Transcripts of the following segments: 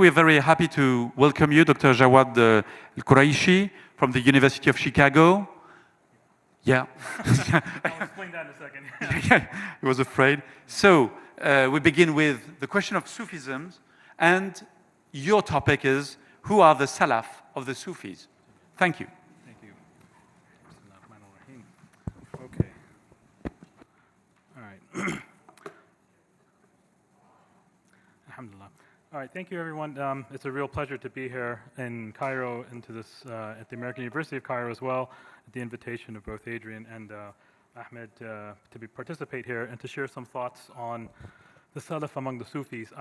We're very happy to welcome you, Dr. Jawad Qureshi from the University of Chicago. Yeah. I'll explain that in a second. Yeah, he was afraid. So we begin with the question of Sufism, and your topic is, who are the salaf of the Sufis? Thank you. Thank you. Okay. All right. Alhamdulillah. All right, thank you, everyone. It's a real pleasure to be here in Cairo and at the American University of Cairo as well, at the invitation of both Adrian and Ahmed to participate here and to share some thoughts on the salaf among the Sufis.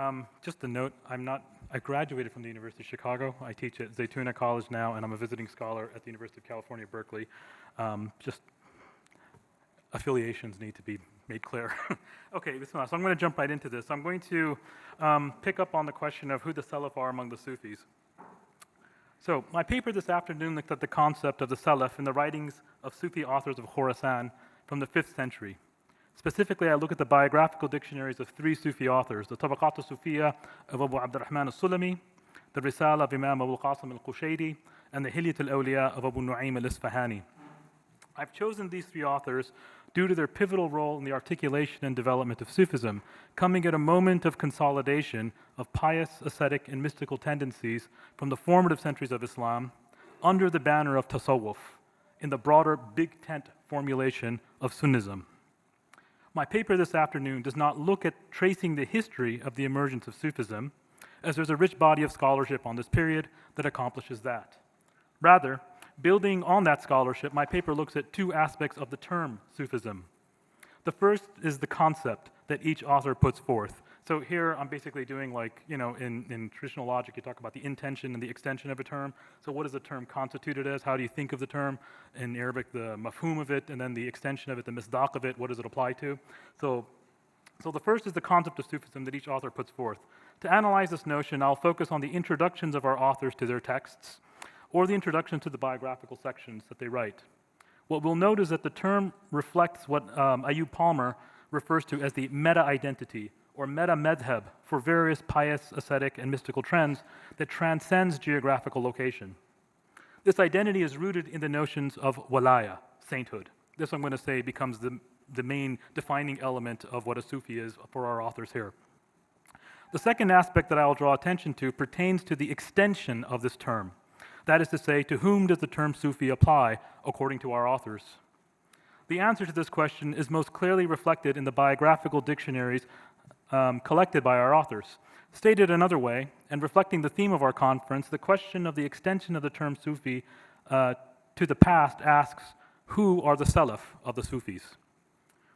Just a note, I graduated from the University of Chicago. I teach at Zaytuna College now, and I'm a visiting scholar at the University of California, Berkeley. Just affiliations need to be made clear. Okay, so I'm going to jump right into this. I'm going to pick up on the question of who the salaf are among the Sufis. So my paper this afternoon looked at the concept of the salaf in the writings of Sufi authors of Khorasan from the 5th century. Specifically, I look at the biographical dictionaries of 3 Sufi authors, the Tabaqat al-Sufiya of Abu Abdurrahman al-Sulami, the Risala of Imam Abu Qasim al-Qushayri, and the Hilyat al-Awliya of Abu Nu'aym al-Isfahani. I've chosen these 3 authors due to their pivotal role in the articulation and development of Sufism, coming at a moment of consolidation of pious, ascetic, and mystical tendencies from the formative centuries of Islam under the banner of Tasawwuf, in the broader big tent formulation of Sunnism. My paper this afternoon does not look at tracing the history of the emergence of Sufism, as there's a rich body of scholarship on this period that accomplishes that. Rather, building on that scholarship, my paper looks at 2 aspects of the term Sufism. The first is the concept that each author puts forth. So here I'm basically doing in traditional logic, you talk about the intention and the extension of a term. So what is the term constituted as? How do you think of the term? In Arabic, the mafhum of it, and then the extension of it, the misdaq of it, what does it apply to? So the first is the concept of Sufism that each author puts forth. To analyze this notion, I'll focus on the introductions of our authors to their texts, or the introduction to the biographical sections that they write. What we'll note is that the term reflects what Ayub Palmer refers to as the meta-identity, or meta-medheb, for various pious, ascetic, and mystical trends that transcends geographical location. This identity is rooted in the notions of walaya, sainthood. This, I'm going to say, becomes the main defining element of what a Sufi is for our authors here. The second aspect that I'll draw attention to pertains to the extension of this term. That is to say, to whom does the term Sufi apply according to our authors? The answer to this question is most clearly reflected in the biographical dictionaries collected by our authors. Stated another way, and reflecting the theme of our conference, the question of the extension of the term Sufi to the past asks, who are the salaf of the Sufis?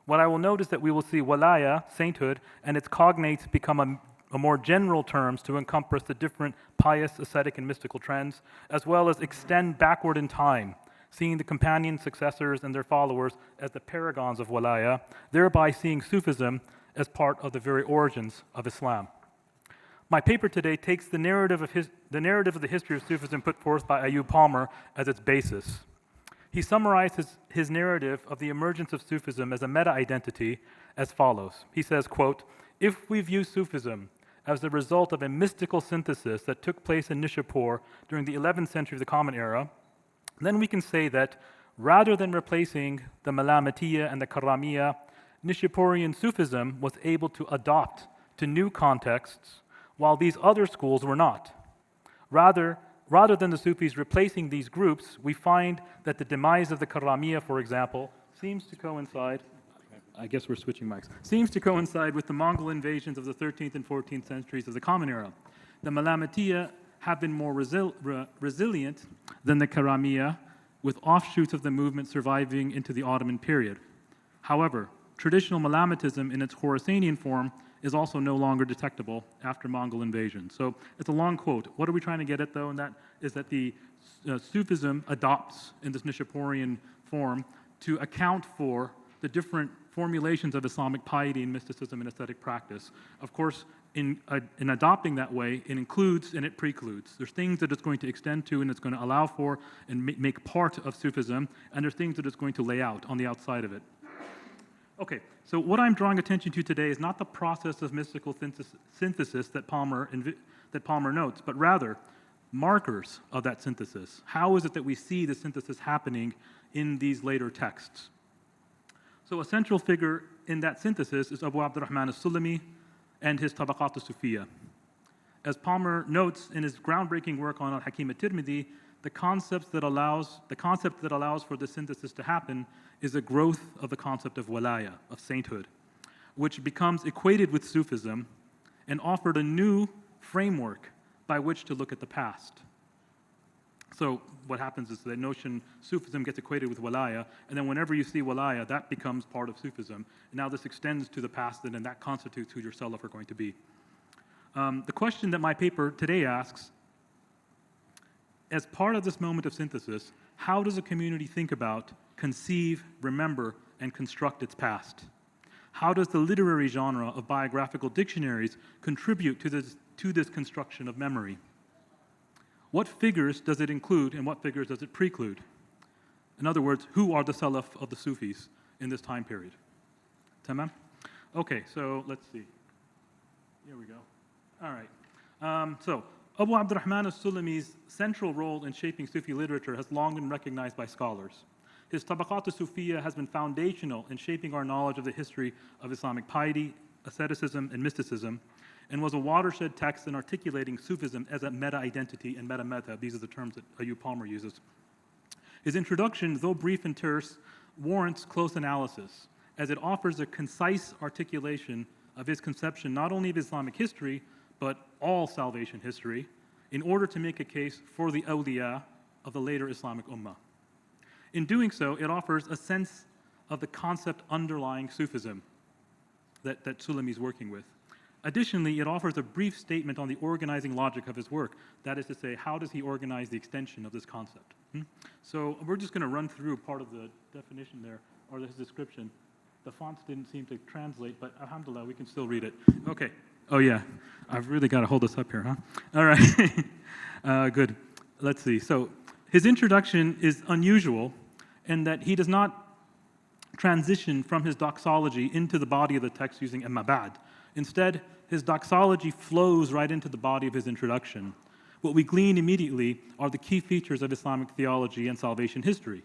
What I will note is that we will see walaya, sainthood, and its cognates become a more general terms to encompass the different pious, ascetic, and mystical trends, as well as extend backward in time, seeing the companion successors and their followers as the paragons of walaya, thereby seeing Sufism as part of the very origins of Islam. My paper today takes the narrative of the history of Sufism put forth by Ayub Palmer as its basis. He summarizes his narrative of the emergence of Sufism as a meta-identity as follows. He says, quote, "If we view Sufism as the result of a mystical synthesis that took place in Nishapur during the 11th century of the Common Era, then we can say that rather than replacing the Malamatiyya and the Karramiyya, Nishapurian Sufism was able to adopt to new contexts, while these other schools were not. Rather than the Sufis replacing these groups, we find that the demise of the Karramiyya, for example, seems to coincide with the Mongol invasions of the 13th and 14th centuries of the Common Era. The Malamatiyya have been more resilient than the Karramiyya, with offshoots of the movement surviving into the Ottoman period. However, traditional Malamatism in its Khorasanian form is also no longer detectable after Mongol invasion." So it's a long quote. What are we trying to get at, though? And that is that the Sufism adopts in this Nishapurian form to account for the different formulations of Islamic piety and mysticism and ascetic practice. Of course, in adopting that way, it includes and it precludes. There's things that it's going to extend to and it's going to allow for and make part of Sufism, and there's things that it's going to lay out on the outside of it. Okay, so what I'm drawing attention to today is not the process of mystical synthesis that that Palmer notes, but rather markers of that synthesis. How is it that we see the synthesis happening in these later texts? So a central figure in that synthesis is Abu Abdurrahman al-Sulami and his Tabaqat al-Sufiyya. As Palmer notes in his groundbreaking work on Al-Hakim al-Tirmidhi, the concept that allows for the synthesis to happen is a growth of the concept of walaya, of sainthood, which becomes equated with Sufism and offered a new framework by which to look at the past. So what happens is that notion Sufism gets equated with walaya, and then whenever you see walaya, that becomes part of Sufism. And now this extends to the past, and then that constitutes who your salaf are going to be. The question that my paper today asks, as part of this moment of synthesis, how does a community think about, conceive, remember, and construct its past? How does the literary genre of biographical dictionaries contribute to this construction of memory? What figures does it include and what figures does it preclude? In other words, who are the salaf of the Sufis in this time period? Tamam? Okay, so let's see. Here we go. All right. So Abu Abdurrahman al-Sulami's central role in shaping Sufi literature has long been recognized by scholars. His Tabaqat al-Sufiyya has been foundational in shaping our knowledge of the history of Islamic piety, asceticism, and mysticism, and was a watershed text in articulating Sufism as a meta-identity and meta-meta. These are the terms that Ayub Palmer uses. His introduction, though brief and terse, warrants close analysis, as it offers a concise articulation of his conception not only of Islamic history, but all salvation history, in order to make a case for the awliya of the later Islamic ummah. In doing so, it offers a sense of the concept underlying Sufism that Sulami is working with. Additionally, it offers a brief statement on the organizing logic of his work. That is to say, how does he organize the extension of this concept? So we're just going to run through part of the definition there, or this description. The fonts didn't seem to translate, but alhamdulillah, we can still read it. Okay. Oh yeah, I've really got to hold this up here, huh? All right. Good. Let's see. So his introduction is unusual in that he does not transition from his doxology into the body of the text using amma ba'd. Instead, his doxology flows right into the body of his introduction. What we glean immediately are the key features of Islamic theology and salvation history,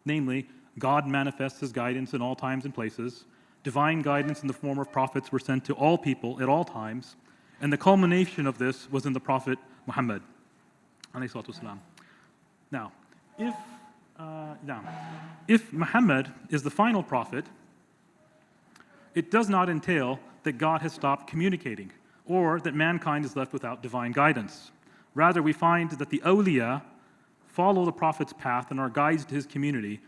namely, God manifests his guidance in all times and places, divine guidance in the form of prophets were sent to all people at all times, and the culmination of this was in the Prophet Muhammad. Now, if Muhammad is the final prophet, it does not entail that God has stopped communicating or that mankind is left without divine guidance. Rather, we find that the awliya follow the prophet's path and are guides to his community.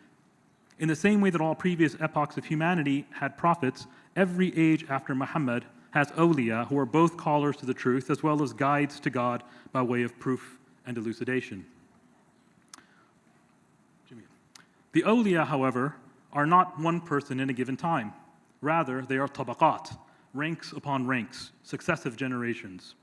In the same way that all previous epochs of humanity had prophets, every age after Muhammad has awliya who are both callers to the truth as well as guides to God by way of proof and elucidation. The awliya, however, are not one person in a given time. Rather, they are tabaqat, ranks upon ranks, successive generations.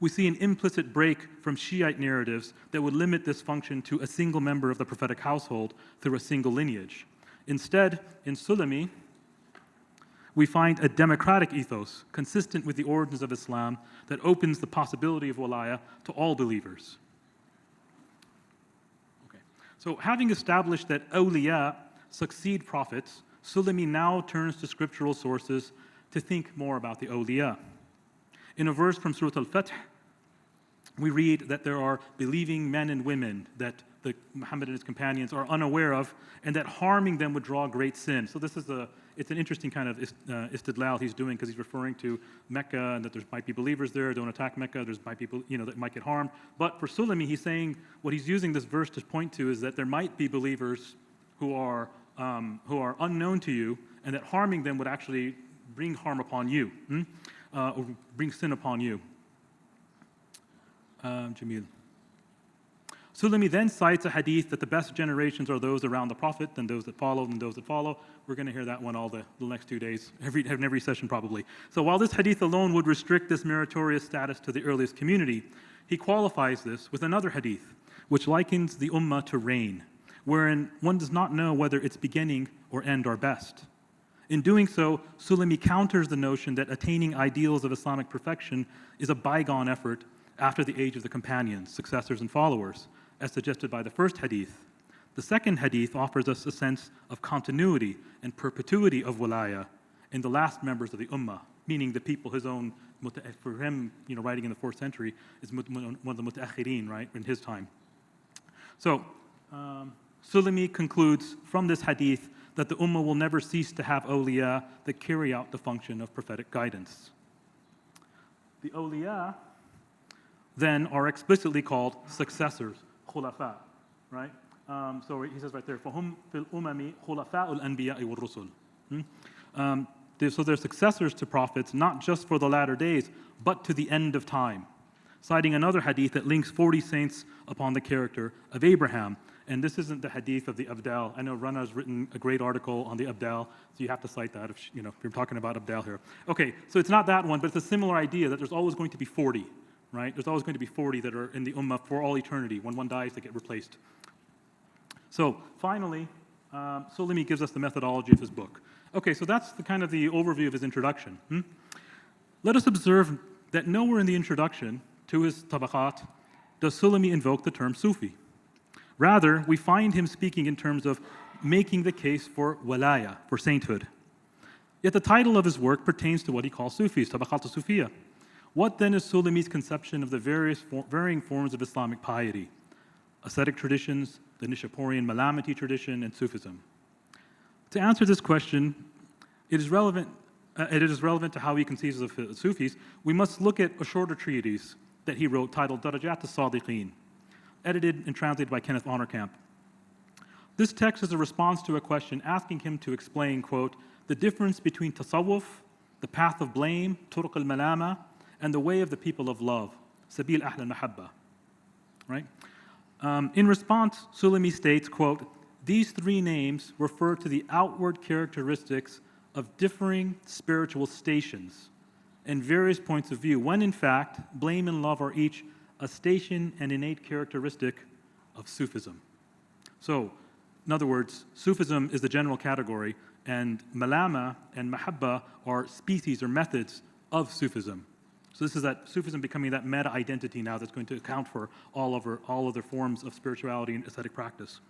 We see an implicit break from Shiite narratives that would limit this function to a single member of the prophetic household through a single lineage. Instead, in Sulami, we find a democratic ethos consistent with the origins of Islam that opens the possibility of walaya to all believers. Okay. So having established that awliya succeed prophets, Sulami now turns to scriptural sources to think more about the awliya. In a verse from Surah Al-Fath, we read that there are believing men and women that Muhammad and his companions are unaware of, and that harming them would draw great sin. So it's an interesting kind of istidlal he's doing, because he's referring to Mecca and that there might be believers there. Don't attack Mecca. There might be people that might get harmed. But for Sulami, he's saying what he's using this verse to point to is that there might be believers who are unknown to you, and that harming them would actually bring harm upon you, or bring sin upon you. Jamil. Sulami then cites a hadith that the best generations are those around the Prophet, then those that follow, then those that follow. We're going to hear that one all the next 2 days, in every session probably. So while this hadith alone would restrict this meritorious status to the earliest community, he qualifies this with another hadith, which likens the ummah to rain, wherein one does not know whether its beginning or end are best. In doing so, Sulami counters the notion that attaining ideals of Islamic perfection is a bygone effort, after the age of the companions, successors, and followers, as suggested by the first hadith. The second hadith offers us a sense of continuity and perpetuity of wilaya in the last members of the ummah, meaning the people his own, for him, writing in the 4th century, is one of the muta'akhirin, right, in his time. So, Sulami concludes from this hadith that the ummah will never cease to have awliya that carry out the function of prophetic guidance. The awliya then are explicitly called successors, khulafa, right? So he says right there, فَهُمْ فِي الْأُمَمِ خُلَفَاءُ الْأَنْبِيَاءِ وَالرُّسُلِ. So they're successors to prophets, not just for the latter days, but to the end of time. Citing another hadith that links 40 saints upon the character of Abraham. And this isn't the hadith of the Abdal. I know Rana has written a great article on the Abdal, so you have to cite that if you're talking about Abdal here. Okay, so it's not that one, but it's a similar idea that there's always going to be 40, right? There's always going to be 40 that are in the ummah for all eternity. When one dies, they get replaced. So finally, Sulami gives us the methodology of his book. Okay, so that's the kind of the overview of his introduction. Let us observe that nowhere in the introduction to his tabaqat does Sulami invoke the term Sufi. Rather, we find him speaking in terms of making the case for walaya, for sainthood. Yet the title of his work pertains to what he calls Sufis, Tabaqat al-Sufiyya. What then is Sulami's conception of the varying forms of Islamic piety? Ascetic traditions, the Nishapurian Malamati tradition, and Sufism. To answer this question, it is relevant to how he conceives of Sufis. We must look at a shorter treatise that he wrote titled Darajat al-Sadiqeen, edited and translated by Kenneth Honorkamp. This text is a response to a question asking him to explain, quote, the difference between tasawwuf, the path of blame, turuq al-malama, and the way of the people of love, sabil ahl al-mahabba, right? In response, Sulami states, quote, these three names refer to the outward characteristics of differing spiritual stations and various points of view, when in fact, blame and love are each a station and innate characteristic of Sufism. So, in other words, Sufism is the general category, and malama and mahabba are species or methods of Sufism. So this is that Sufism becoming that meta-identity now that's going to account for all other forms of spirituality and ascetic practice.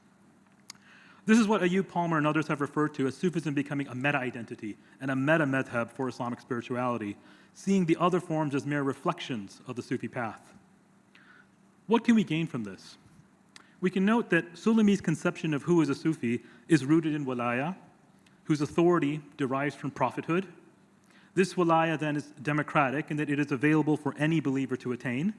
This is what Ayub Palmer and others have referred to as Sufism becoming a meta-identity and a meta-madhab for Islamic spirituality, seeing the other forms as mere reflections of the Sufi path. What can we gain from this? We can note that Sulami's conception of who is a Sufi is rooted in walaya, whose authority derives from prophethood. This walaya then is democratic in that it is available for any believer to attain.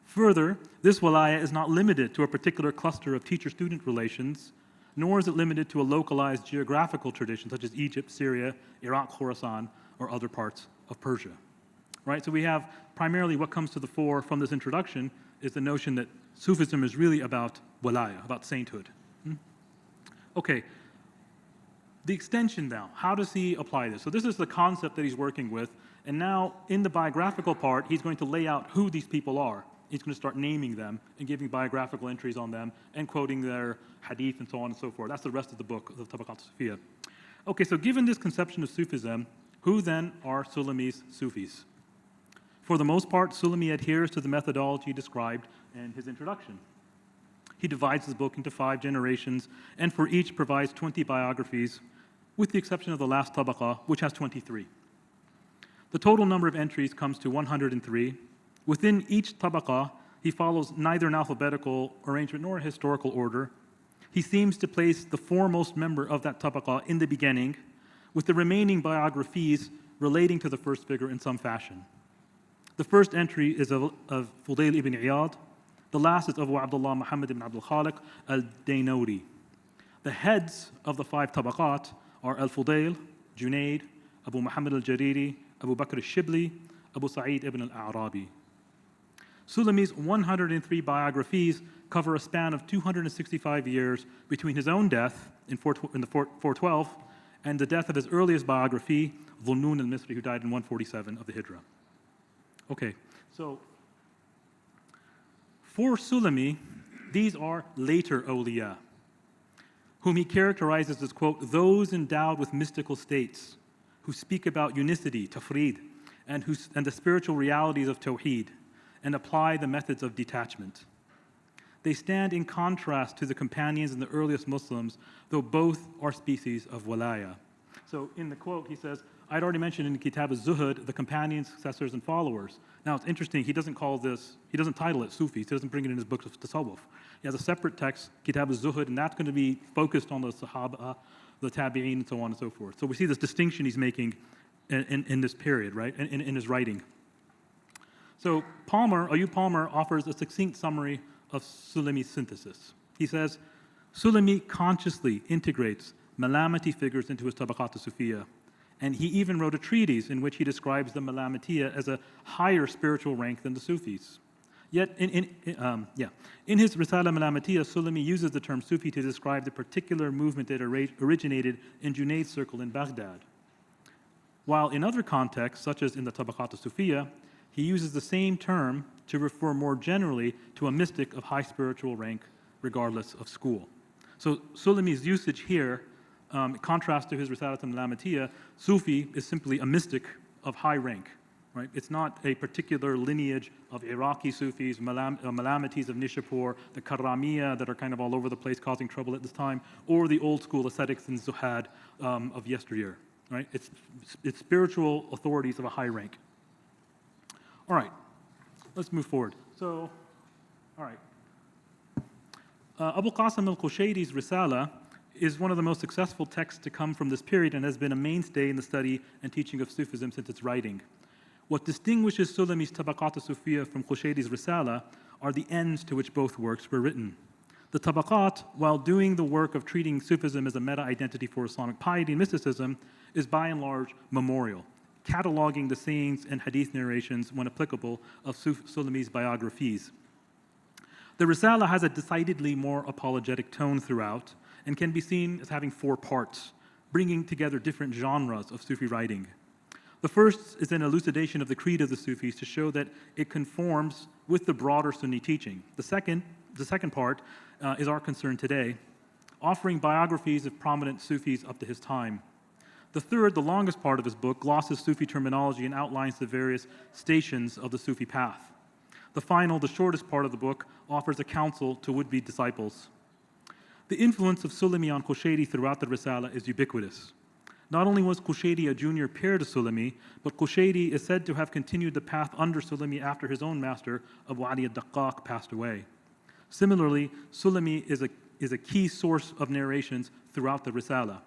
Further, this walaya is not limited to a particular cluster of teacher-student relations, nor is it limited to a localized geographical tradition such as Egypt, Syria, Iraq, Khorasan, or other parts of Persia. Right? So we have primarily what comes to the fore from this introduction is the notion that Sufism is really about walaya, about sainthood. Okay, the extension now, how does he apply this? So this is the concept that he's working with, and now in the biographical part, he's going to lay out who these people are. He's going to start naming them and giving biographical entries on them and quoting their hadith and so on and so forth. That's the rest of the book, the Tabaqat al-Sufiyya. Okay, so given this conception of Sufism, who then are Sulami's Sufis? For the most part, Sulami adheres to the methodology described in his introduction. He divides his book into 5 generations, and for each provides 20 biographies, with the exception of the last tabaqah, which has 23. The total number of entries comes to 103. Within each tabaqah, he follows neither an alphabetical arrangement nor a historical order. He seems to place the foremost member of that tabaqah in the beginning, with the remaining biographies relating to the first figure in some fashion. The first entry is of Fudayl ibn Iyad. The last is of Abu Abdullah Muhammad ibn Abdul Khaliq al-Daynawri. The heads of the 5 tabaqat are Al-Fudayl, Junayd, Abu Muhammad al-Jariri, Abu Bakr al-Shibli, Abu Sa'id ibn al-A'rabi. Sulami's 103 biographies cover a span of 265 years between his own death in 412 and the death of his earliest biography, Dhunnun al-Misri, who died in 147 of the Hijra. Okay, so for Sulami, these are later awliya, whom he characterizes as, quote, those endowed with mystical states, who speak about unicity, tafrid, and the spiritual realities of tawheed, and apply the methods of detachment. They stand in contrast to the companions and the earliest Muslims, though both are species of walaya. So in the quote, he says, I'd already mentioned in Kitab al-Zuhud, the companions, successors, and followers. Now it's interesting, he doesn't title it Sufis, he doesn't bring it in his book of Tasawwuf. He has a separate text, Kitab al-Zuhud, and that's going to be focused on the Sahaba, the Tabi'een, and so on and so forth. So we see this distinction he's making in this period, right, in his writing. So Ayub Palmer offers a succinct summary of Sulami's synthesis. He says, Sulami consciously integrates Malamati figures into his Tabaqat al-Sufiyya, and he even wrote a treatise in which he describes the Malamatiyya as a higher spiritual rank than the Sufis. Yet, in his Risala Malamatiyya, Sulami uses the term Sufi to describe the particular movement that originated in Junayd's circle in Baghdad. While in other contexts, such as in the Tabaqat al-Sufiyya, he uses the same term to refer more generally to a mystic of high spiritual rank, regardless of school. So Sulami's usage here, in contrast to his Risalat al-Malamatiyya, Sufi is simply a mystic of high rank. Right? It's not a particular lineage of Iraqi Sufis, Malamatis of Nishapur, the Karramiyya that are kind of all over the place causing trouble at this time, or the old school ascetics and Zuhad of yesteryear. Right? It's spiritual authorities of a high rank. All right, let's move forward. So, all right. Abu Qasim al-Qushayri's Risala is one of the most successful texts to come from this period and has been a mainstay in the study and teaching of Sufism since its writing. What distinguishes Sulami's Tabaqat al-Sufiyya from Qushayri's Risala are the ends to which both works were written. The Tabaqat, while doing the work of treating Sufism as a meta-identity for Islamic piety and mysticism, is by and large memorial, cataloging the sayings and hadith narrations, when applicable, of Sulami's biographies. The Risala has a decidedly more apologetic tone throughout and can be seen as having four parts, bringing together different genres of Sufi writing. The first is an elucidation of the creed of the Sufis to show that it conforms with the broader Sunni teaching. The second part is our concern today, offering biographies of prominent Sufis up to his time. The third, the longest part of his book, glosses Sufi terminology and outlines the various stations of the Sufi path. The final, the shortest part of the book, offers a counsel to would-be disciples. The influence of Sulami on Qushayri throughout the Risala is ubiquitous. Not only was Qushayri a junior peer to Sulami, but Qushayri is said to have continued the path under Sulami after his own master, Abu Ali al-Daqqaq, passed away. Similarly, Sulami is a key source of narrations throughout the Risala.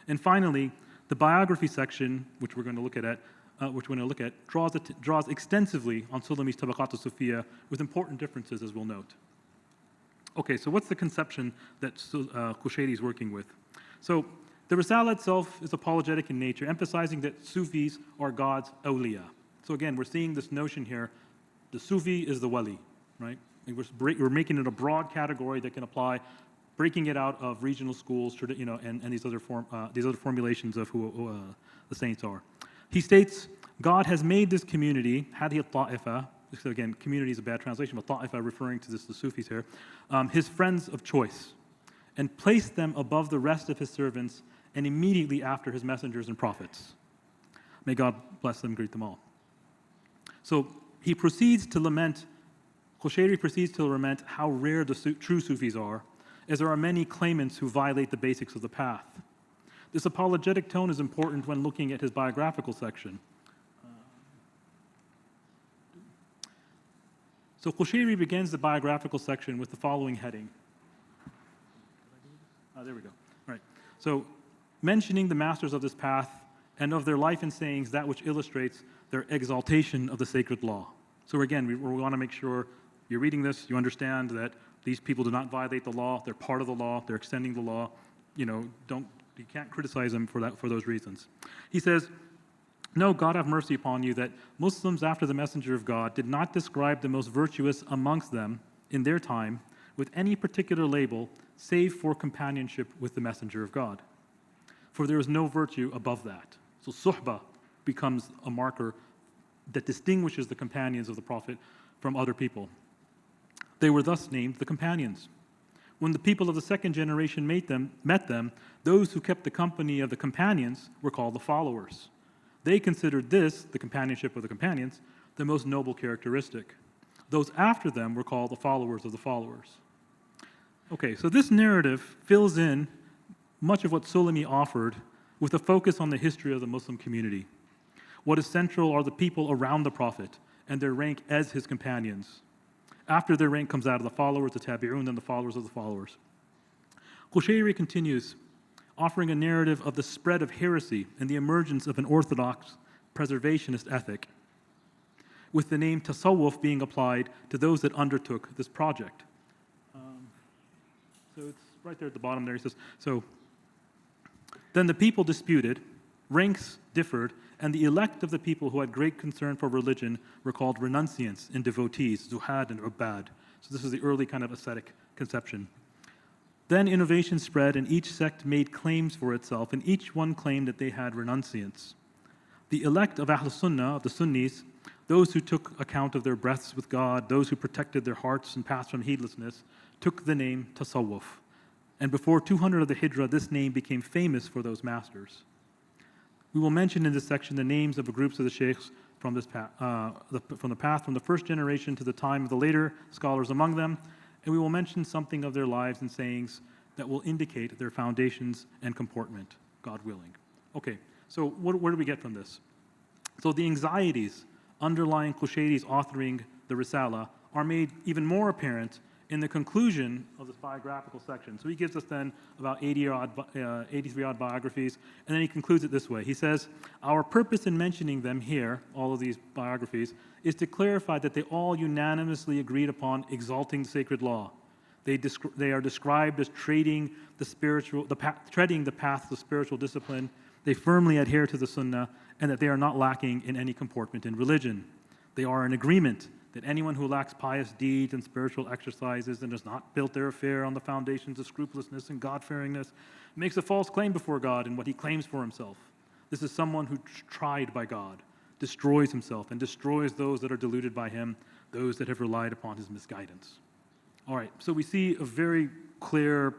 And finally, the biography section, which we're going to look at, draws extensively on Sulami's Tabaqat al-Sufiyya with important differences, as we'll note. Okay, so what's the conception that Qushayri is working with? So the Risala itself is apologetic in nature, emphasizing that Sufis are God's awliya. So again, we're seeing this notion here, the Sufi is the wali, right? And we're making it a broad category that can apply, breaking it out of regional schools, and these other formulations of who the saints are. He states, God has made this community, hadi al-ta'ifa, so again, community is a bad translation, but ta'ifa referring to the Sufis here, his friends of choice, and placed them above the rest of his servants and immediately after his messengers and prophets. May God bless them, greet them all. So Qushayri proceeds to lament how rare the true Sufis are, as there are many claimants who violate the basics of the path. This apologetic tone is important when looking at his biographical section. So Qushayri begins the biographical section with the following heading. There we go. All right. So, mentioning the masters of this path and of their life and sayings, that which illustrates their exaltation of the sacred law. So again, we want to make sure you're reading this, you understand that these people do not violate the law, they're part of the law, they're extending the law. You can't criticize them for those reasons. He says, "No, God have mercy upon you, that Muslims after the messenger of God did not describe the most virtuous amongst them in their time with any particular label save for companionship with the messenger of God. For there is no virtue above that." So suhbah becomes a marker that distinguishes the companions of the Prophet from other people. They were thus named the companions. When the people of the second generation met them, those who kept the company of the companions were called the followers. They considered this, the companionship of the companions, the most noble characteristic. Those after them were called the followers of the followers. Okay, so this narrative fills in much of what Sulami offered with a focus on the history of the Muslim community. What is central are the people around the Prophet and their rank as his companions. After their rank comes out of the followers, the tabi'un, then the followers of the followers. Qureshi continues, offering a narrative of the spread of heresy and the emergence of an orthodox preservationist ethic, with the name tasawwuf being applied to those that undertook this project. So it's right there at the bottom there. He says, so then the people disputed, ranks differed, and the elect of the people who had great concern for religion were called renunciants and devotees, zuhad and ubad. So this is the early kind of ascetic conception. Then innovation spread, and each sect made claims for itself, and each one claimed that they had renunciants. The elect of Ahl Sunnah, of the Sunnis, those who took account of their breaths with God, those who protected their hearts and passed from heedlessness, took the name Tasawwuf. And before 200 of the Hijrah, this name became famous for those masters. We will mention in this section the names of the groups of the sheikhs from the path from the first generation to the time of the later scholars among them, and we will mention something of their lives and sayings that will indicate their foundations and comportment, God willing. Okay, so where do we get from this? So the anxieties underlying Qushayri's authoring the Risala are made even more apparent in the conclusion of this biographical section. So he gives us then about 83 odd biographies, and then he concludes it this way. He says, our purpose in mentioning them here, all of these biographies, is to clarify that they all unanimously agreed upon exalting the sacred law. They are described as treading the path of spiritual discipline. They firmly adhere to the Sunnah, and that they are not lacking in any comportment in religion. They are in agreement that anyone who lacks pious deeds and spiritual exercises and has not built their affair on the foundations of scrupulousness and God-fearingness makes a false claim before God in what he claims for himself. This is someone who, tried by God, destroys himself and destroys those that are deluded by him, those that have relied upon his misguidance. All right, so we see a very clear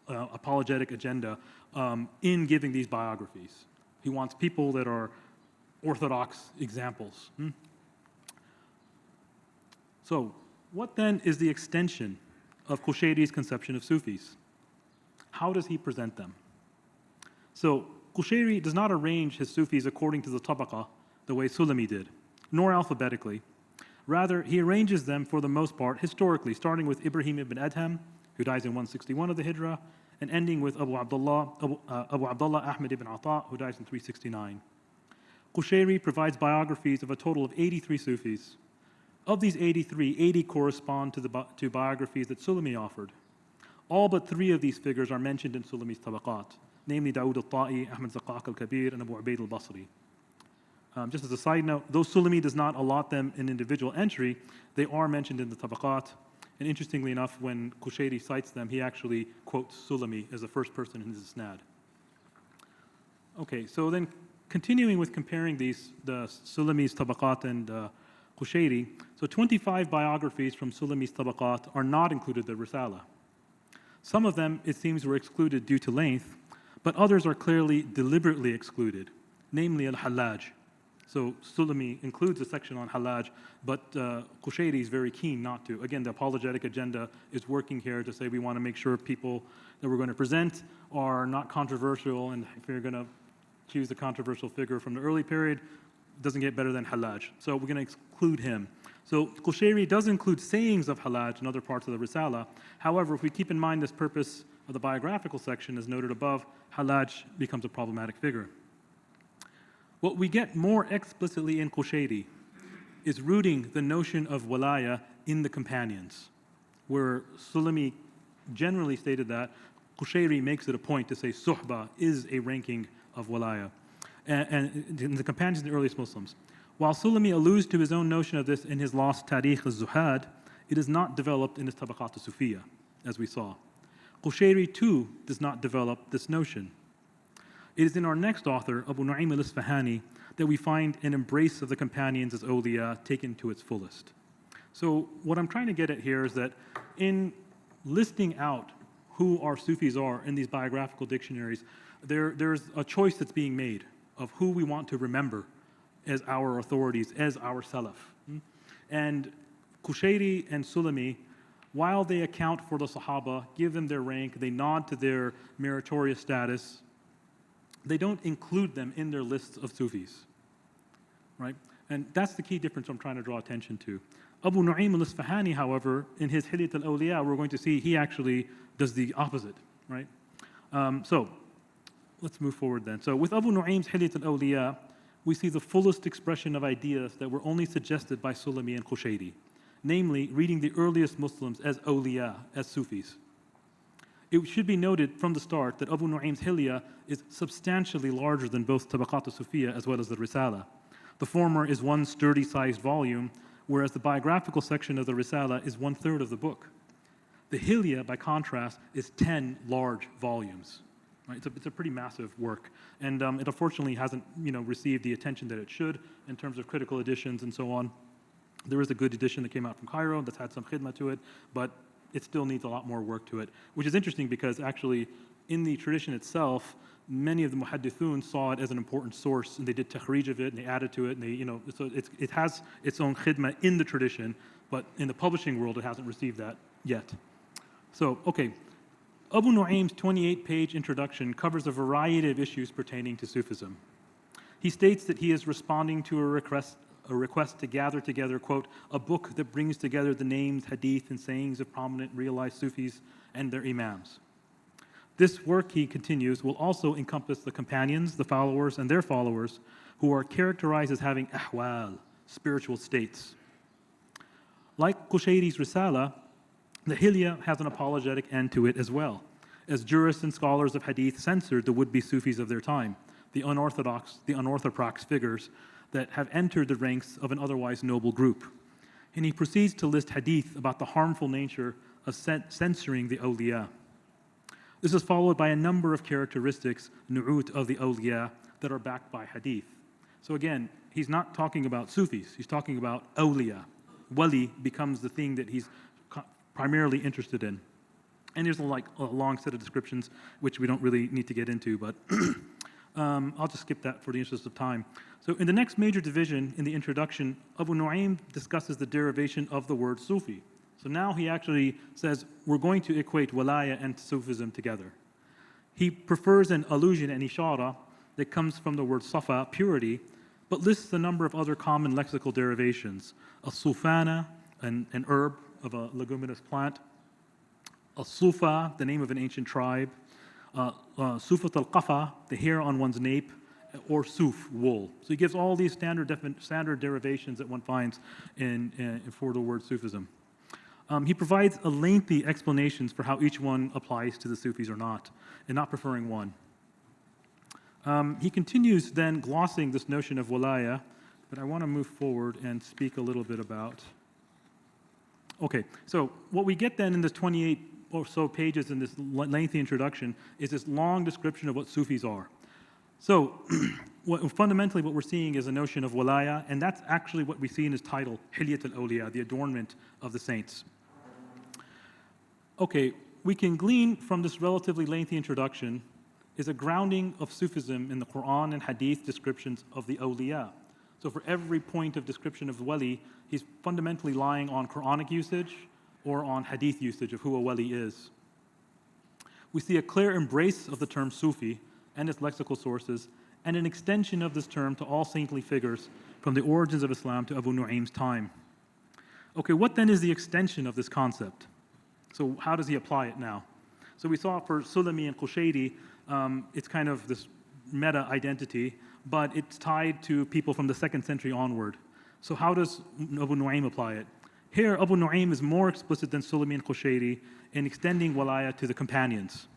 apologetic agenda in giving these biographies. He wants people that are orthodox examples. So, what then is the extension of Qushayri's conception of Sufis? How does he present them? So, Qushayri does not arrange his Sufis according to the tabaqah, the way Sulami did, nor alphabetically. Rather, he arranges them for the most part historically, starting with Ibrahim ibn Adham, who dies in 161 of the Hijrah, and ending with Abu Abdullah Ahmad ibn Ata, who dies in 369. Qushayri provides biographies of a total of 83 Sufis. Of these 83, 80 correspond to biographies that Sulami offered. All but 3 of these figures are mentioned in Sulami's Tabaqat, namely Dawood al-Ta'i, Ahmad Zaqaq al-Kabir, and Abu Ubaid al-Basri. Just as a side note, though Sulami does not allot them in individual entry, they are mentioned in the Tabaqat. And interestingly enough, when Qushayri cites them, he actually quotes Sulami as the first person in his isnad. Okay, so then continuing with comparing the Sulami's Tabaqat and Qushayri, so 25 biographies from Sulami's Tabaqat are not included in the Risala. Some of them, it seems, were excluded due to length, but others are clearly deliberately excluded, namely Al-Hallaj. So Sulami includes a section on Hallaj, but Qushayri is very keen not to. Again, the apologetic agenda is working here to say we want to make sure people that we're going to present are not controversial, and if you're going to choose the controversial figure from the early period, it doesn't get better than Hallaj. So we're going to exclude him. So Qushayri does include sayings of Hallaj in other parts of the Risala. However, if we keep in mind this purpose of the biographical section, as noted above, Hallaj becomes a problematic figure. What we get more explicitly in Qushayri is rooting the notion of walaya in the companions, where Sulami generally stated that, Qushayri makes it a point to say suhba is a ranking of walaya, and in the companions of the earliest Muslims. While Sulami alludes to his own notion of this in his lost Tarikh al-Zuhad, it is not developed in his Tabaqat al-Sufiyya, as we saw. Qushayri too does not develop this notion. It is in our next author, Abu Nu'aym al-Isfahani, that we find an embrace of the companions as awliya taken to its fullest. So what I'm trying to get at here is that in listing out who our Sufis are in these biographical dictionaries, there's a choice that's being made of who we want to remember as our authorities, as our salaf. And Qureshi and Sulami, while they account for the Sahaba, give them their rank, they nod to their meritorious status, they don't include them in their lists of Sufis, right? And that's the key difference I'm trying to draw attention to. Abu Nu'aym al-Isfahani, however, in his Hilyat al-Awliya, we're going to see he actually does the opposite, right? So let's move forward then. So with Abu Nu'aym's Hilyat al-Awliya, we see the fullest expression of ideas that were only suggested by Sulami and Qureshi, namely reading the earliest Muslims as awliya, as Sufis. It should be noted from the start that Abu Nu'aym's Hilya is substantially larger than both Tabaqat al-Sufiyya as well as the Risala. The former is one sturdy-sized volume, whereas the biographical section of the Risala is 1/3 of the book. The Hilya, by contrast, is 10 large volumes. Right? It's a pretty massive work, and it unfortunately hasn't received the attention that it should in terms of critical editions and so on. There is a good edition that came out from Cairo that's had some khidmah to it, but it still needs a lot more work to it, which is interesting because actually in the tradition itself, many of the muhaddithun saw it as an important source, and they did takhrij of it, and they added to it, and so it has its own khidmah in the tradition, but in the publishing world, it hasn't received that yet. So, okay, Abu Nu'aym's 28-page introduction covers a variety of issues pertaining to Sufism. He states that he is responding to a request to gather together, quote, a book that brings together the names, hadith, and sayings of prominent realized Sufis and their imams. This work, he continues, will also encompass the companions, the followers, and their followers, who are characterized as having ahwal, spiritual states. Like Qushayri's Risala, the Hilya has an apologetic end to it as well, as jurists and scholars of hadith censored the would-be Sufis of their time, the unorthodox figures that have entered the ranks of an otherwise noble group. And he proceeds to list hadith about the harmful nature of censoring the awliya. This is followed by a number of characteristics, nu'ut of the awliya, that are backed by hadith. So again, he's not talking about Sufis, he's talking about awliya. Wali becomes the thing that he's primarily interested in. And there's a long set of descriptions, which we don't really need to get into, but I'll just skip that for the interest of time. So in the next major division, in the introduction, Abu Nu'aym discusses the derivation of the word Sufi. So now he actually says, we're going to equate walaya and Sufism together. He prefers an allusion, an ishara, that comes from the word safa, purity, but lists a number of other common lexical derivations. A sufana, an herb of a leguminous plant. A sufa, the name of an ancient tribe. Sufat al-qafa, the hair on one's nape, or suf, wool. So he gives all these standard derivations that one finds for the word Sufism. He provides a lengthy explanations for how each one applies to the Sufis or not, and not preferring one. He continues then glossing this notion of walaya, but I want to move forward and speak a little bit about. Okay, so what we get then in this 28 or so pages in this lengthy introduction is this long description of what Sufis are. So fundamentally what we're seeing is a notion of walaya, and that's actually what we see in his title, Hilyat al-Awliya, the adornment of the saints. Okay, we can glean from this relatively lengthy introduction is a grounding of Sufism in the Quran and Hadith descriptions of the awliya. So for every point of description of the wali, he's fundamentally lying on Quranic usage or on Hadith usage of who a wali is. We see a clear embrace of the term Sufi and its lexical sources, and an extension of this term to all saintly figures from the origins of Islam to Abu Nu'aym's time. Okay, what then is the extension of this concept? So how does he apply it now? So we saw for Sulami and Qushayri, it's kind of this meta identity, but it's tied to people from the 2nd century onward. So how does Abu Nu'aym apply it? Here, Abu Nu'aym is more explicit than Sulami and Qushayri in extending walaya to the companions.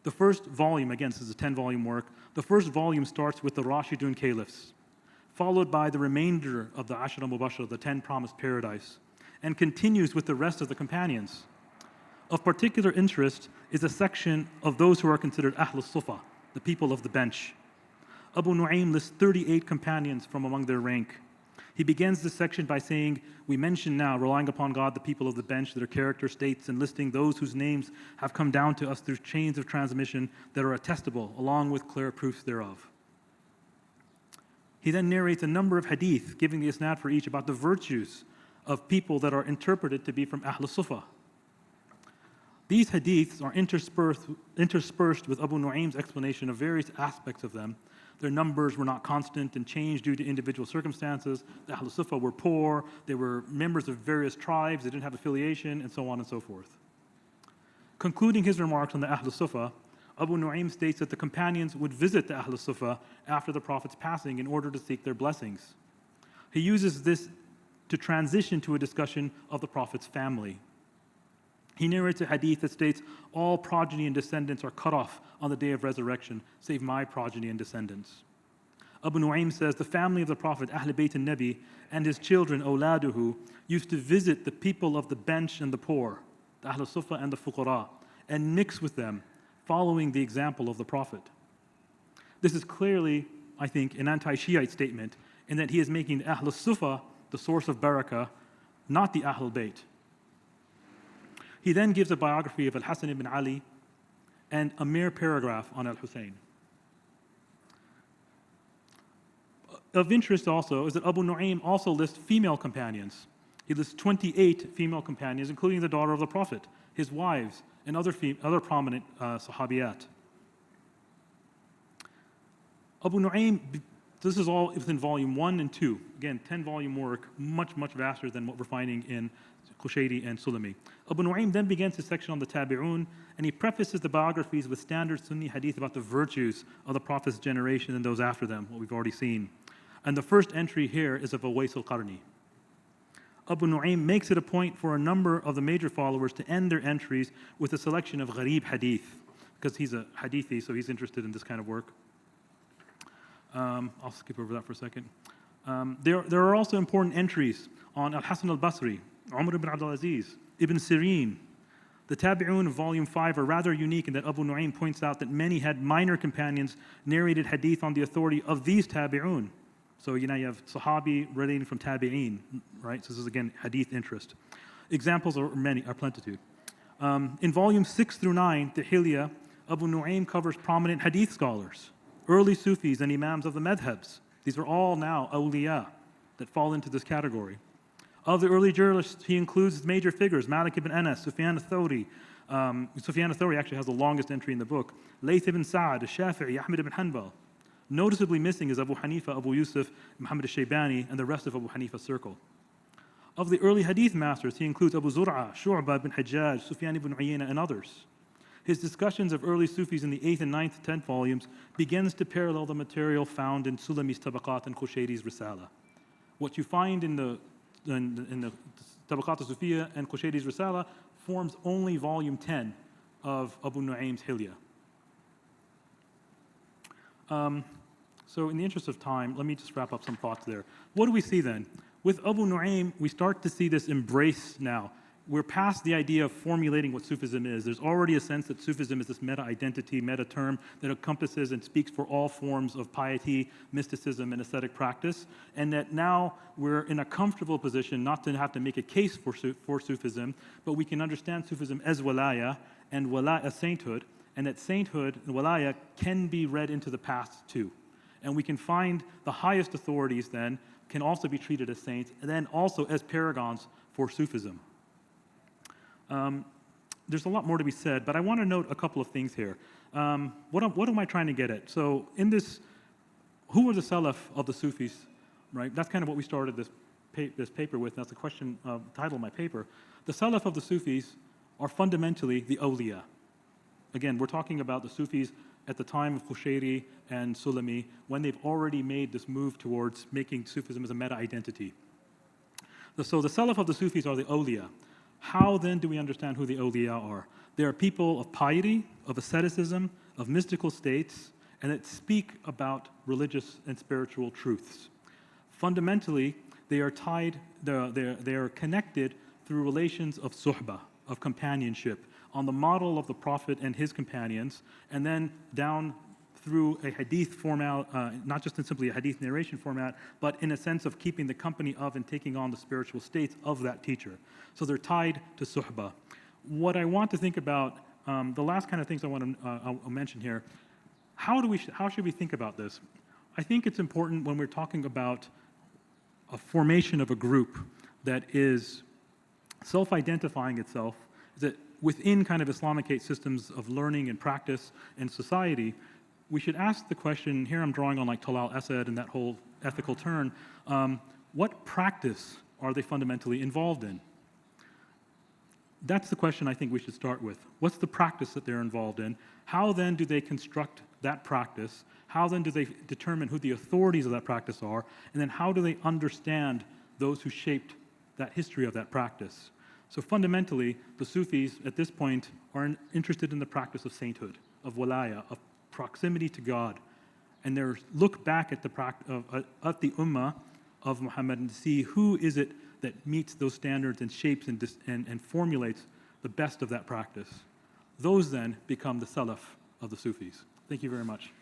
The first volume, again, this is a 10-volume work, the first volume starts with the Rashidun Caliphs, followed by the remainder of the Ashra Mubashara, the 10 promised paradise, and continues with the rest of the companions. Of particular interest is a section of those who are considered Ahl Sufa, the people of the bench. Abu Nu'aym lists 38 companions from among their rank. He begins this section by saying, we mention now, relying upon God, the people of the bench, their character states, and listing those whose names have come down to us through chains of transmission that are attestable, along with clear proofs thereof. He then narrates a number of hadith, giving the isnad for each about the virtues of people that are interpreted to be from Ahl Sufa. These hadiths are interspersed with Abu Nu'aym's explanation of various aspects of them. Their numbers were not constant and changed due to individual circumstances. The Ahl Sufa were poor, they were members of various tribes, they didn't have affiliation, and so on and so forth. Concluding his remarks on the Ahl Sufa, Abu Nu'aym states that the companions would visit the Ahl Sufa after the Prophet's passing in order to seek their blessings. He uses this to transition to a discussion of the Prophet's family. He narrates a hadith that states, all progeny and descendants are cut off on the day of resurrection, save my progeny and descendants. Abu Nu'aym says, the family of the Prophet, Ahl Bayt al-Nabi, and his children, awladuhu, used to visit the people of the bench and the poor, the Ahl Sufa and the Fuqara, and mix with them, following the example of the Prophet. This is clearly, I think, an anti-Shiite statement in that he is making the Ahl Sufa the source of barakah, not the Ahl Bayt. He then gives a biography of Al-Hasan ibn Ali and a mere paragraph on Al-Hussein. Of interest also is that Abu Nu'aym also lists female companions. He lists 28 female companions, including the daughter of the Prophet, his wives, and other prominent sahabiyat. Abu Nu'aym, this is all within volume 1 and 2. Again, 10-volume work, much, much vaster than what we're finding in Qureshi and Sulami. Abu Nu'aym then begins his section on the Tabi'un, and he prefaces the biographies with standard Sunni hadith about the virtues of the Prophet's generation and those after them, what we've already seen. And the first entry here is of Uwais al-Qarni. Abu Nu'aym makes it a point for a number of the major followers to end their entries with a selection of gharib hadith, because he's a hadithi, so he's interested in this kind of work. I'll skip over that for a second. There are also important entries on Al-Hasan al-Basri, Umar ibn Abdul Aziz, Ibn Sirin. The Tabi'un of volume 5 are rather unique in that Abu Nu'aym points out that many had minor companions narrated hadith on the authority of these Tabi'un. So you have Sahabi relating from Tabi'in, right? So this is again hadith interest. Examples are plenitude. In volumes 6 through 9, the Hilya, Abu Nu'aym covers prominent hadith scholars, early Sufis and Imams of the Madhabs. These are all now awliya that fall into this category. Of the early jurists, he includes major figures, Malik ibn Anas, Sufyan al-Thawri. Sufyan al-Thawri actually has the longest entry in the book. Layth ibn Sa'ad, al-Shafi'i, Ahmad ibn Hanbal. Noticeably missing is Abu Hanifa, Abu Yusuf, Muhammad al-Shaybani, and the rest of Abu Hanifa's circle. Of the early hadith masters, he includes Abu Zur'a, Shu'bah ibn Hajjaj, Sufyan ibn Uyayna, and others. His discussions of early Sufis in the 8th and 9th, 10th volumes begins to parallel the material found in Sulami's Tabaqat and Qushayri's Risala. What you find in the Tabaqat al-Sufiyya and Qushayri's Risala forms only volume 10 of Abu Nu'aym's Hilya. So in the interest of time, let me just wrap up some thoughts there. What do we see then? With Abu Nu'aym, we start to see this embrace now. We're past the idea of formulating what Sufism is. There's already a sense that Sufism is this meta-identity, meta-term that encompasses and speaks for all forms of piety, mysticism, and ascetic practice, and that now we're in a comfortable position not to have to make a case for Sufism, but we can understand Sufism as walaya and wala as sainthood, and that sainthood and walaya can be read into the past too. And we can find the highest authorities then can also be treated as saints, and then also as paragons for Sufism. There's a lot more to be said, but I want to note a couple of things here. What am I trying to get at? So in this, who were the salaf of the Sufis, right? That's kind of what we started this paper with. That's the question, title of my paper. The salaf of the Sufis are fundamentally the awliya. Again, we're talking about the Sufis at the time of Qushayri and Sulami, when they've already made this move towards making Sufism as a meta-identity. So the salaf of the Sufis are the awliya. How then do we understand who the awliya are? They are people of piety, of asceticism, of mystical states, and that speak about religious and spiritual truths. Fundamentally, they are tied, they are connected through relations of suhbah, of companionship, on the model of the Prophet and his companions, and then down through a hadith format, not just in simply a hadith narration format, but in a sense of keeping the company of and taking on the spiritual states of that teacher. So they're tied to suhbah. What I want to think about, the last kind of things I want to I'll mention here, how should we think about this? I think it's important when we're talking about a formation of a group that is self-identifying itself, is that within kind of Islamic systems of learning and practice and society, we should ask the question, here I'm drawing on like Talal Asad and that whole ethical turn, what practice are they fundamentally involved in? That's the question I think we should start with. What's the practice that they're involved in? How then do they construct that practice? How then do they determine who the authorities of that practice are? And then how do they understand those who shaped that history of that practice? So fundamentally, the Sufis at this point are interested in the practice of sainthood, of walaya, of proximity to God. And they look back at the ummah of Muhammad and see who is it that meets those standards and shapes and formulates the best of that practice. Those then become the salaf of the Sufis. Thank you very much.